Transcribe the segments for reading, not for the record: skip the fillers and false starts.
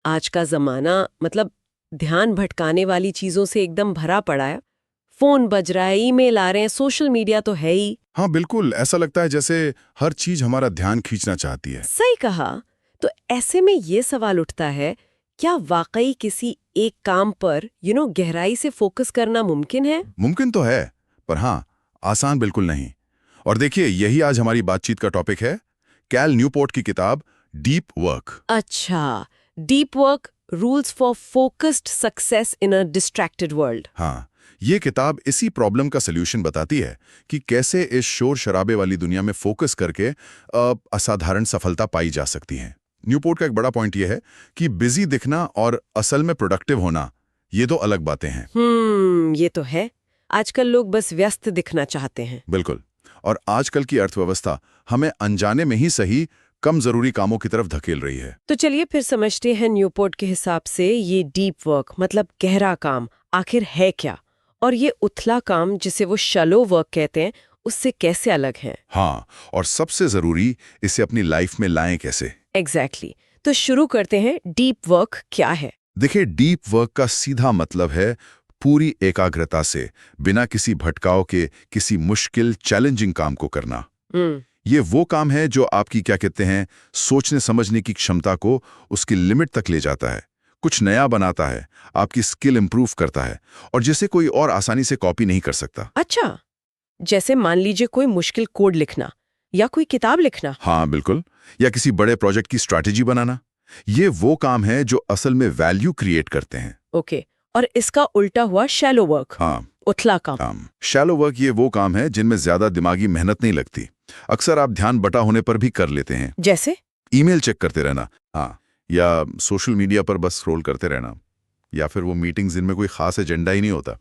आज का जमाना मतलब ध्यान भटकाने वाली चीजों से एकदम भरा पड़ा है। फोन बज रहा है, ईमेल आ रहे हैं, सोशल मीडिया तो है ही। हाँ बिल्कुल, ऐसा लगता है जैसे हर चीज हमारा ध्यान खींचना चाहती है। सही कहा। तो ऐसे में ये सवाल उठता है, क्या वाकई किसी एक काम पर गहराई से फोकस करना मुमकिन है? मुमकिन तो है, पर हाँ, आसान बिल्कुल नहीं। और देखिए, यही आज हमारी बातचीत का टॉपिक है, कैल न्यूपोर्ट की किताब डीप वर्क। अच्छा, deep work, rules for focused success in a distracted world. हाँ, ये किताब इसी प्रॉब्लम का सल्यूशन बताती है कि कैसे इस शोर शराबे वाली दुनिया में फोकस करके असाधारण सफलता पाई जा सकती है। न्यूपोर्ट का एक बड़ा पॉइंट यह है कि बिजी दिखना और असल में प्रोडक्टिव होना, ये दो अलग बातें हैं। ये तो है। आजकल लोग बस व्यस्त दिखना चाहते हैं। बिल्कुल। और आजकल की अर्थव्यवस्था हमें अनजाने में ही सही कम जरूरी कामों की तरफ धकेल रही है। तो चलिए फिर समझते हैं न्यूपोर्ट के हिसाब से ये डीप वर्क मतलब गहरा काम आखिर है क्या, और ये उथला काम जिसे वो शैलो वर्क कहते हैं उससे कैसे अलग है। हाँ, और सबसे जरूरी, इसे अपनी लाइफ में लाएं कैसे। एग्जैक्टली। तो शुरू करते हैं, डीप वर्क क्या है? देखिए, डीप वर्क का सीधा मतलब है पूरी एकाग्रता से, बिना किसी भटकाव के, किसी मुश्किल चैलेंजिंग काम को करना। ये वो काम है जो आपकी क्या कहते हैं, सोचने समझने की क्षमता को उसकी लिमिट तक ले जाता है, कुछ नया बनाता है, आपकी स्किल इंप्रूव करता है, और जिसे कोई और आसानी से कॉपी नहीं कर सकता। अच्छा, जैसे मान लीजिए कोई मुश्किल कोड लिखना या कोई किताब लिखना। हाँ बिल्कुल, या किसी बड़े प्रोजेक्ट की स्ट्रैटेजी बनाना। ये वो काम है जो असल में वैल्यू क्रिएट करते हैं। ओके, और इसका उल्टा हुआ शैलो वर्क, हाँ, उथला काम। शैलो वर्क ये वो काम है जिनमें ज्यादा दिमागी मेहनत नहीं लगती। अक्सर आप ध्यान बटा होने पर भी कर लेते हैं। जैसे ईमेल चेक करते रहना, हाँ, या सोशल मीडिया पर बस स्क्रॉल करते रहना, या फिर वो मीटिंग्स जिनमें कोई खास एजेंडा ही नहीं होता।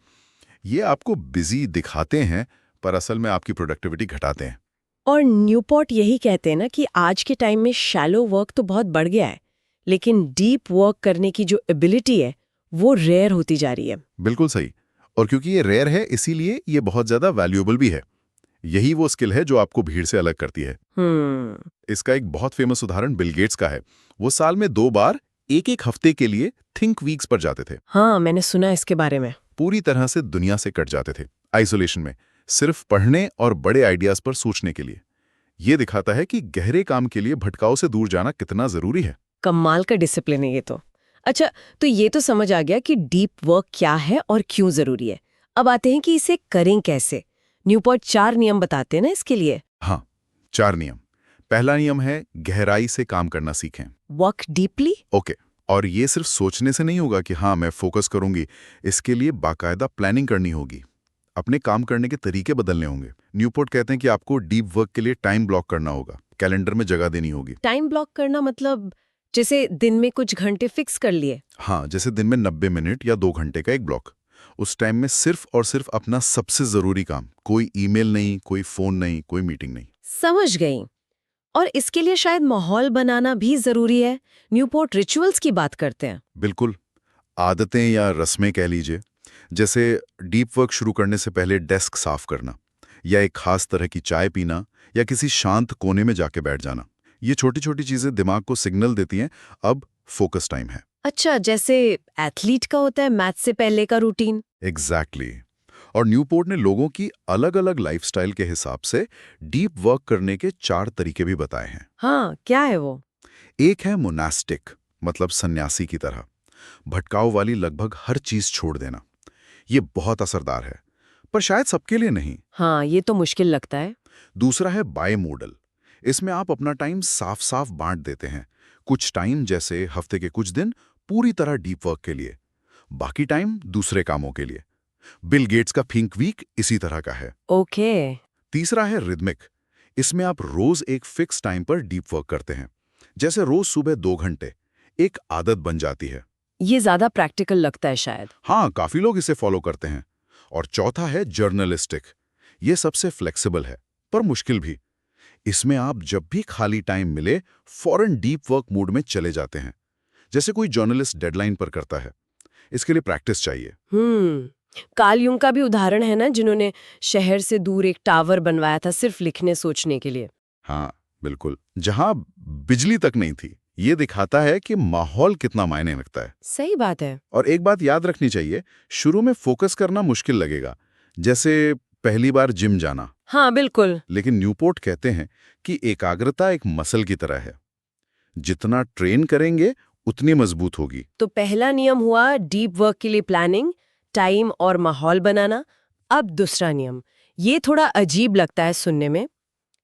ये आपको बिजी दिखाते हैं, पर असल में आपकी प्रोडक्टिविटी घटाते हैं। और न्यूपोर्ट यही कहते हैं ना कि आज के टाइम में शैलो वर्क तो बहुत बढ़ गया है, लेकिन डीप वर्क करने की जो एबिलिटी है वो रेयर होती जा रही है। बिल्कुल सही। और क्योंकि ये रेयर है, इसीलिए ये बहुत ज्यादा वैल्यूएबल भी है। यही वो स्किल है जो आपको भीड़ से अलग करती है। इसका एक बहुत फेमस उदाहरण बिल गेट्स का है। वो साल में 2 बार एक हफ्ते के लिए थिंक वीक्स पर जाते थे। हाँ, मैंने सुना इसके बारे में। पूरी तरह से दुनिया से कट जाते थे, आइसोलेशन में, सिर्फ पढ़ने और बड़े आइडियाज पर सोचने के लिए। ये दिखाता है कि गहरे काम के लिए भटकाव से दूर जाना कितना जरूरी है। कमाल का डिसिप्लिन है ये तो। अच्छा, तो ये तो समझ आ गया कि डीप वर्क क्या है और क्यों जरूरी है। अब आते हैं कि इसे करें कैसे। न्यूपोर्ट 4 नियम बताते हैं ना इसके लिए। हाँ, 4 नियम। पहला नियम है, गहराई से काम करना सीखें। Work deeply. ओके। और ये सिर्फ सोचने से नहीं होगा कि हाँ मैं फोकस करूंगी। इसके लिए बाकायदा प्लानिंग करनी होगी, अपने काम करने के तरीके बदलने होंगे। न्यूपोर्ट कहते हैं कि आपको डीप वर्क के लिए टाइम ब्लॉक करना होगा, कैलेंडर में जगह देनी होगी। टाइम ब्लॉक करना मतलब जैसे दिन में कुछ घंटे फिक्स कर लिए। हाँ, जैसे दिन में 90 मिनट या 2 घंटे का एक ब्लॉक। उस टाइम में सिर्फ और सिर्फ अपना सबसे जरूरी काम, कोई ईमेल नहीं, कोई फोन नहीं, कोई मीटिंग नहीं। समझ गई। और इसके लिए शायद माहौल बनाना भी जरूरी है। न्यूपोर्ट रिचुअल्स की बात करते हैं। बिल्कुल, आदतें या रस्में कह लीजिए। जैसे डीप वर्क शुरू करने से पहले डेस्क साफ करना, या एक खास तरह की चाय पीना, या किसी शांत कोने में जाके बैठ जाना। ये छोटी छोटी चीजें दिमाग को सिग्नल देती हैं, अब फोकस टाइम है। अच्छा, जैसे एथलीट का होता है मैच से पहले का रूटीन। एग्जैक्टली। और न्यूपोर्ट ने लोगों की अलग अलग लाइफस्टाइल के हिसाब से डीप वर्क करने के 4 तरीके भी बताए हैं। हाँ, क्या है वो? एक है मोनास्टिक, मतलब सन्यासी की तरह, भटकाव वाली लगभग हर चीज छोड़ देना। ये बहुत असरदार है, पर शायद सबके लिए नहीं। हाँ, ये तो मुश्किल लगता है। दूसरा है बाय मॉडल। इसमें आप अपना टाइम साफ साफ बांट देते हैं। कुछ टाइम, जैसे हफ्ते के कुछ दिन, पूरी तरह डीप वर्क के लिए, बाकी टाइम दूसरे कामों के लिए। बिल गेट्स का थिंक वीक इसी तरह का है। ओके। तीसरा है रिदमिक। इसमें आप रोज एक फिक्स टाइम पर डीप वर्क करते हैं, जैसे रोज सुबह 2 घंटे। एक आदत बन जाती है। ये ज्यादा प्रैक्टिकल लगता है शायद। हाँ, काफी लोग इसे फॉलो करते हैं। और चौथा है जर्नलिस्टिक। ये सबसे फ्लेक्सिबल है, पर मुश्किल भी। इसमें आप जब भी खाली टाइम मिले, फौरन डीप वर्क मूड में चले जाते हैं, जैसे कोई जर्नलिस्ट डेडलाइन पर करता है। इसके लिए प्रैक्टिस चाहिए। कार्ल युंग का भी उदाहरण है ना, जिन्होंने शहर से दूर एक टावर बनवाया था सिर्फ लिखने सोचने के लिए। हाँ बिल्कुल, जहां बिजली तक नहीं थी। ये दिखाता है कि माहौल कितना मायने रखता है। सही बात है। और एक बात याद रखनी चाहिए, शुरू में फोकस करना मुश्किल लगेगा, जैसे पहली बार जिम जाना। हाँ बिल्कुल। लेकिन न्यूपोर्ट कहते हैं कि एकाग्रता एक मसल की तरह है, जितना ट्रेन करेंगे उतनी मजबूत होगी। तो पहला नियम हुआ डीप वर्क के लिए प्लानिंग, टाइम और माहौल बनाना। अब दूसरा नियम, ये थोड़ा अजीब लगता है सुनने में।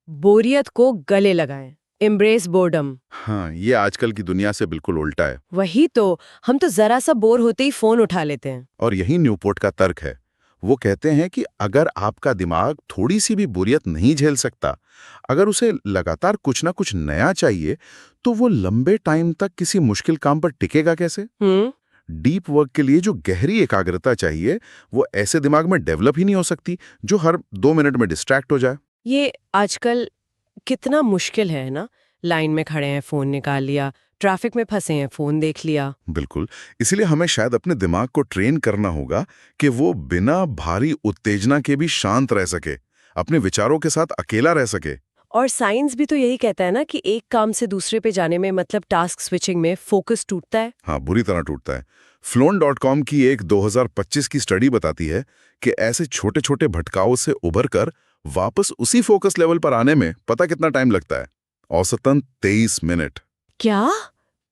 बोरियत को गले लगाएं, एम्ब्रेस बोर्डम। हाँ, ये आजकल की दुनिया से बिल्कुल उल्टा है। वही तो, हम तो जरा सा बोर होते ही फोन उठा लेते हैं। और यही न्यूपोर्ट का तर्क है। वो कहते हैं कि अगर आपका दिमाग थोड़ी सी भी बोरियत नहीं झेल सकता, अगर उसे लगातार कुछ ना कुछ नया चाहिए, तो वो लंबे टाइम तक किसी मुश्किल काम पर टिकेगा कैसे? डीप वर्क के लिए जो गहरी एकाग्रता चाहिए, वो ऐसे दिमाग में डेवलप ही नहीं हो सकती जो हर 2 मिनट में डिस्ट्रैक्ट हो जाए। ये आजकल कितना मुश्किल है ना। लाइन में खड़े हैं, फोन निकाल लिया, ट्रैफिक में फंसे हैं, फोन देख लिया। बिल्कुल, इसलिए हमें शायद अपने दिमाग को ट्रेन करना होगा कि वो बिना भारी उत्तेजना के भी शांत रह सके, अपने विचारों के साथ अकेला रह सके। और साइंस भी तो यही कहता है ना कि एक काम से दूसरे पे जाने में, मतलब टास्क स्विचिंग में, फोकस टूटता है। हाँ, बुरी तरह टूटता है। Flown.com की एक 2025 की स्टडी बताती है कि ऐसे छोटे छोटे भटकाओं से उभरकर वापस उसी फोकस लेवल पर आने में पता कितना टाइम लगता है? औसतन 23 मिनट। क्या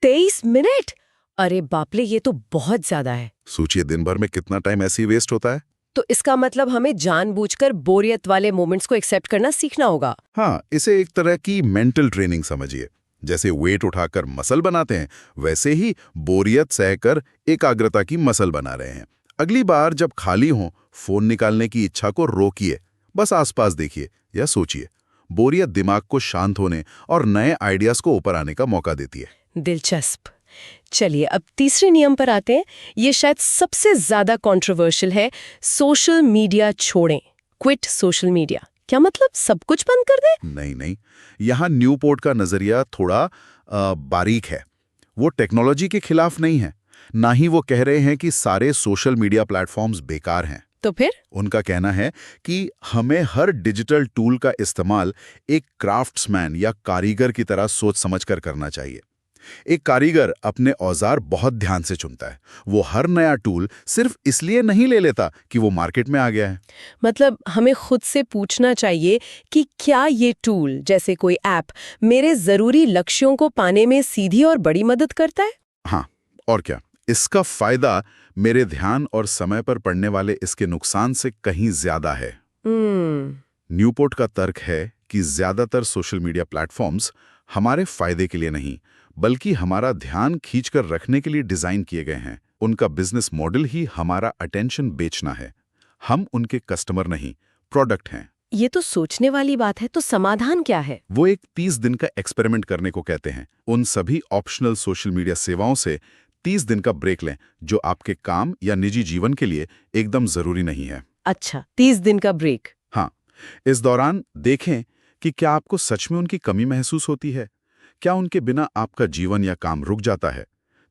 23 मिनट? अरे बाप रे, ये तो बहुत ज्यादा है। सोचिए दिन भर में कितना टाइम ऐसे ही वेस्ट होता है। तो इसका मतलब हमें जानबूझकर बोरियत वाले मोमेंट्स को एक्सेप्ट करना सीखना होगा। हाँ, इसे एक तरह की मेंटल ट्रेनिंग समझिए। जैसे वेट उठाकर मसल बनाते हैं, वैसे ही बोरियत सहकर एकाग्रता की मसल बना रहे हैं। अगली बार जब खाली हो, फोन निकालने की इच्छा को रोकिए, बस आसपास देखिए या सोचिए। बोरियत दिमाग को शांत होने और नए आइडियाज को ऊपर आने का मौका देती है। दिलचस्प। चलिए अब तीसरे नियम पर आते हैं। ये शायद सबसे ज्यादा कंट्रोवर्शियल है। सोशल मीडिया छोड़ें, क्विट सोशल मीडिया। क्या मतलब सब कुछ बंद कर दें? नहीं नहीं, यहाँ न्यूपोर्ट का नजरिया थोड़ा बारीक है। वो टेक्नोलॉजी के खिलाफ नहीं है, ना ही वो कह रहे हैं कि सारे सोशल मीडिया प्लेटफॉर्म्स बेकार हैं। तो फिर उनका कहना है कि हमें हर डिजिटल टूल का इस्तेमाल एक क्राफ्ट्समैन या कारीगर की तरह सोच समझकर करना चाहिए। एक कारीगर अपने औजार बहुत ध्यान से चुनता है। वो हर नया टूल सिर्फ इसलिए नहीं ले लेता कि वो मार्केट में आ गया है। मतलब हमें खुद से पूछना चाहिए कि क्या ये टूल, जैसे कोई ऐप, मेरे जरूरी लक्ष्यों को पाने में सीधी और बड़ी मदद करता है? हाँ, और क्या। इसका फायदा मेरे ध्यान और समय पर पड़ने वाले इसके नुकसान से कहीं ज्यादा है। न्यूपोर्ट का तर्क है कि ज्यादातर सोशल मीडिया प्लेटफॉर्म्स हमारे फायदे के लिए नहीं, बल्कि हमारा ध्यान खींचकर रखने के लिए डिजाइन किए गए हैं। उनका बिजनेस मॉडल ही हमारा अटेंशन बेचना है। हम उनके कस्टमर नहीं, प्रोडक्ट हैं। ये तो सोचने वाली बात है। तो समाधान क्या है? वो एक 30 दिन का एक्सपेरिमेंट करने को कहते हैं। उन सभी ऑप्शनल सोशल मीडिया सेवाओं से 30 दिन का ब्रेक लें जो आपके काम या निजी जीवन के लिए एकदम जरूरी नहीं है। अच्छा, 30 दिन का ब्रेक। हाँ, इस दौरान देखें कि क्या आपको सच में उनकी कमी महसूस होती है। क्या उनके बिना आपका जीवन या काम रुक जाता है?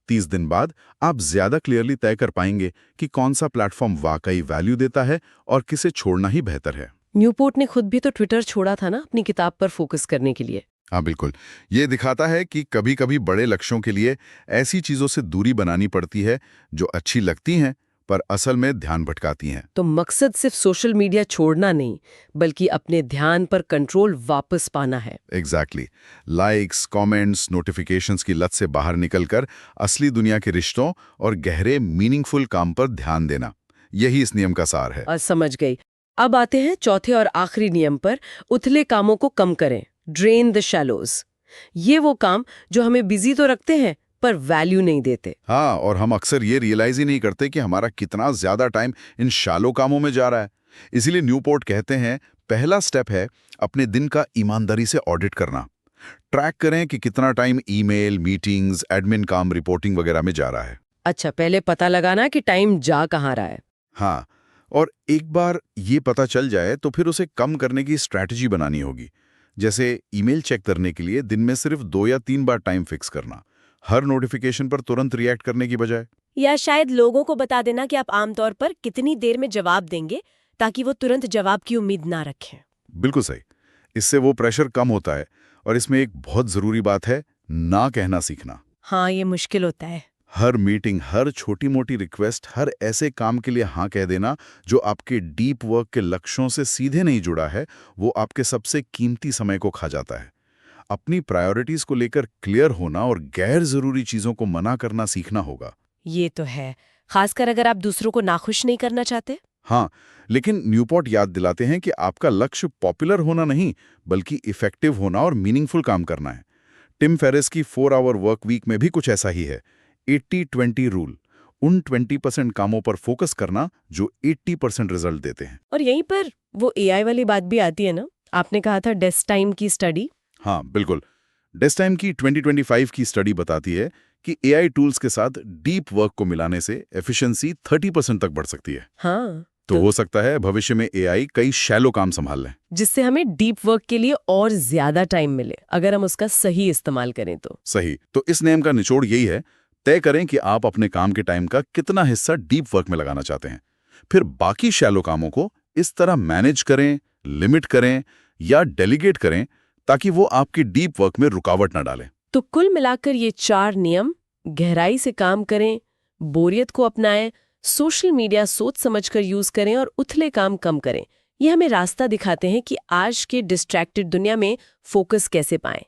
30 दिन बाद आप ज्यादा क्लियरली तय कर पाएंगे कि कौन सा प्लेटफॉर्म वाकई वैल्यू देता है और किसे छोड़ना ही बेहतर है। न्यूपोर्ट ने खुद भी तो ट्विटर छोड़ा था ना, अपनी किताब पर फोकस करने के लिए। हाँ बिल्कुल, ये दिखाता है कि कभी कभी बड़े लक्ष्यों के लिए ऐसी चीजों से दूरी बनानी पड़ती है जो अच्छी लगती हैं पर असल में ध्यान भटकाती हैं। तो मकसद सिर्फ सोशल मीडिया छोड़ना नहीं, बल्कि अपने ध्यान पर कंट्रोल वापस पाना है। एग्जैक्टली। लाइक्स, कमेंट्स, नोटिफिकेशंस की लत से बाहर निकलकर असली दुनिया के रिश्तों और गहरे मीनिंगफुल काम पर ध्यान देना, यही इस नियम का सार है। समझ गई। अब आते हैं चौथे और आखिरी नियम पर। उथले कामों को कम करें, ड्रेन द शैलोज। ये वो काम जो हमें बिजी तो रखते हैं पर वैल्यू नहीं देते। हाँ, और हम अक्सर ये रियलाइज ही नहीं करते कि हमारा कितना ज्यादा टाइम इन शालो कामों में जा रहा है। इसीलिए न्यूपोर्ट कहते हैं पहला स्टेप है अपने दिन का ईमानदारी से ऑडिट करना। ट्रैक करें कि कितना टाइम ईमेल, मीटिंग्स, एडमिन काम, रिपोर्टिंग वगैरह में जा रहा है। अच्छा, पहले पता लगाना कि टाइम जा कहाँ रहा है। हाँ, और एक बार ये पता चल जाए तो फिर उसे कम करने की स्ट्रैटेजी बनानी होगी। जैसे ईमेल चेक करने के लिए दिन में सिर्फ 2 या 3 बार टाइम फिक्स करना, हर नोटिफिकेशन पर तुरंत रिएक्ट करने की बजाय। या शायद लोगों को बता देना कि आप आमतौर पर कितनी देर में जवाब देंगे, ताकि वो तुरंत जवाब की उम्मीद ना रखें। बिल्कुल सही। इससे वो प्रेशर कम होता है। और इसमें एक बहुत जरूरी बात है, ना कहना सीखना। हाँ, ये मुश्किल होता है। हर मीटिंग, हर छोटी मोटी रिक्वेस्ट, हर ऐसे काम के लिए हाँ कह देना जो आपके डीप वर्क के लक्ष्यों से सीधे नहीं जुड़ा है, वो आपके सबसे कीमती समय को खा जाता है। अपनी प्रायोरिटीज को लेकर क्लियर होना और गैर जरूरी चीजों को मना करना सीखना होगा। ये तो है, खासकर अगर आप दूसरों को नाखुश नहीं करना चाहते। हाँ, लेकिन न्यूपोर्ट याद दिलाते हैं कि आपका लक्ष्य पॉपुलर होना नहीं, बल्कि इफेक्टिव होना और मीनिंगफुल काम करना है। टिम फेरिस की 4 आवर वर्क वीक में भी कुछ ऐसा ही है। 80-20 रूल, उन 20% कामों पर फोकस करना जो 80% रिजल्ट देते हैं। और यहीं पर वो एआई वाली बात भी आती है ना, आपने कहा था डेस्क टाइम की स्टडी। हाँ, बिल्कुल। डेस्क टाइम की 2025 की स्टडी बताती है कि एआई टूल्स के साथ डीप वर्क को मिलाने से एफिशिएंसी 30% तक बढ़ सकती है। हाँ, तो हो सकता है भविष्य में एआई कई शैलो काम संभाल लें, जिससे हमें डीप वर्क के लिए और ज्यादा टाइम मिले, अगर हम उसका सही इस्तेमाल करें तो। सही। तो इस नियम का निचोड़ यही है, तय करें कि आप अपने काम के टाइम का कितना हिस्सा डीप वर्क में लगाना चाहते हैं। फिर बाकी शैलो कामों को इस तरह मैनेज करें, लिमिट करें या डेलीगेट करें ताकि वो आपकी डीप वर्क में रुकावट ना डालें। तो कुल मिलाकर ये 4 नियम, गहराई से काम करें, बोरियत को अपनाएं, सोशल मीडिया सोच समझकर यूज करें और उथले काम कम करें, ये हमें रास्ता दिखाते हैं कि आज के डिस्ट्रैक्टेड दुनिया में फोकस कैसे पाएं।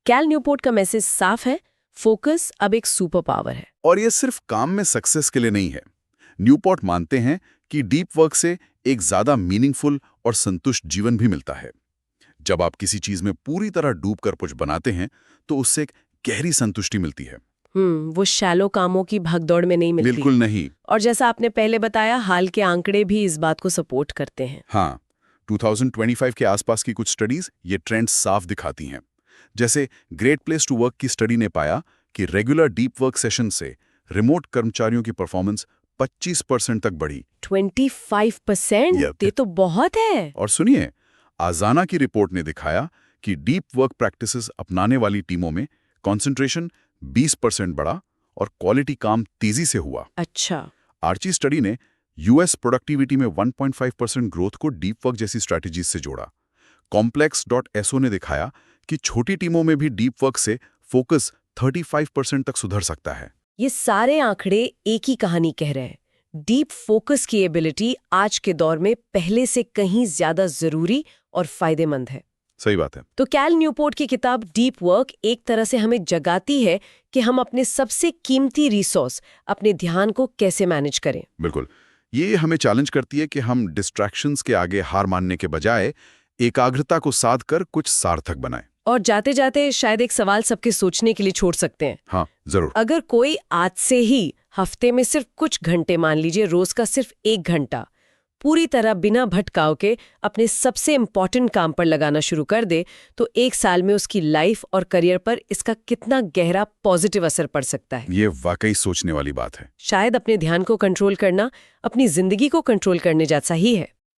कैल न्यूपोर्ट का मैसेज साफ है, फोकस अब एक सुपर पावर है। और ये सिर्फ काम में सक्सेस के लिए नहीं है। न्यूपोर्ट मानते हैं कि डीप वर्क से एक ज्यादा मीनिंगफुल और संतुष्ट जीवन भी मिलता है। जब आप किसी चीज में पूरी तरह डूबकर कुछ बनाते हैं तो उससे एक गहरी संतुष्टि मिलती है। वो शैलो कामों की भगदौड़ में नहीं मिलती। बिल्कुल नहीं। और जैसा आपने पहले बताया, हाल के आंकड़े भी इस बात को सपोर्ट करते हैं। हाँ, 2025 के आसपास की कुछ स्टडीज ये ट्रेंड साफ दिखाती हैं। जैसे ग्रेट प्लेस टू वर्क की स्टडी ने पाया कि रेगुलर डीप वर्क सेशन से रिमोट कर्मचारियों की परफॉर्मेंस 25% तक बढ़ी। 25%? ये तो बहुत है। और सुनिए, आजाना की रिपोर्ट ने दिखाया कि डीप वर्क प्रैक्टिसेस अपनाने वाली टीमों में कंसंट्रेशन 20% बढ़ा और क्वालिटी काम तेजी से हुआ। अच्छा। आर्ची स्टडी ने यूएस प्रोडक्टिविटी में 1.5% ग्रोथ को डीप वर्क जैसी स्ट्रैटेजीज से जोड़ा। Complex.so ने दिखाया कि छोटी टीमों में भी डीप वर्क से फोकस 35% तक सुधर सकता है। ये सारे आंकड़े एक ही कहानी कह रहे हैं। डीप फोकस की एबिलिटी आज के दौर में पहले से कहीं ज्यादा जरूरी और फायदेमंद है। सही बात है। तो कैल न्यूपोर्ट की किताब डीप वर्क एक तरह से हमें जगाती है कि हम अपने सबसे कीमती रिसोर्स, अपने ध्यान को कैसे मैनेज करें। बिल्कुल। ये हमें चैलेंज करती है कि हम डिस्ट्रैक्शंस के आगे हार मानने के बजाय एकाग्रता को साध कर कुछ सार्थक बनाएं। और जाते जाते शायद एक सवाल सबके सोचने के लिए छोड़ सकते हैं। हाँ, जरूर। अगर कोई आज से ही हफ्ते में सिर्फ कुछ घंटे, मान लीजिए रोज का सिर्फ 1 घंटा, पूरी तरह बिना भटकाव के अपने सबसे इम्पॉर्टेंट काम पर लगाना शुरू कर दे, तो 1 साल में उसकी लाइफ और करियर पर इसका कितना गहरा पॉजिटिव असर पड़ सकता है। ये वाकई सोचने वाली बात है। शायद अपने ध्यान को कंट्रोल करना अपनी जिंदगी को कंट्रोल करने जैसा ही है।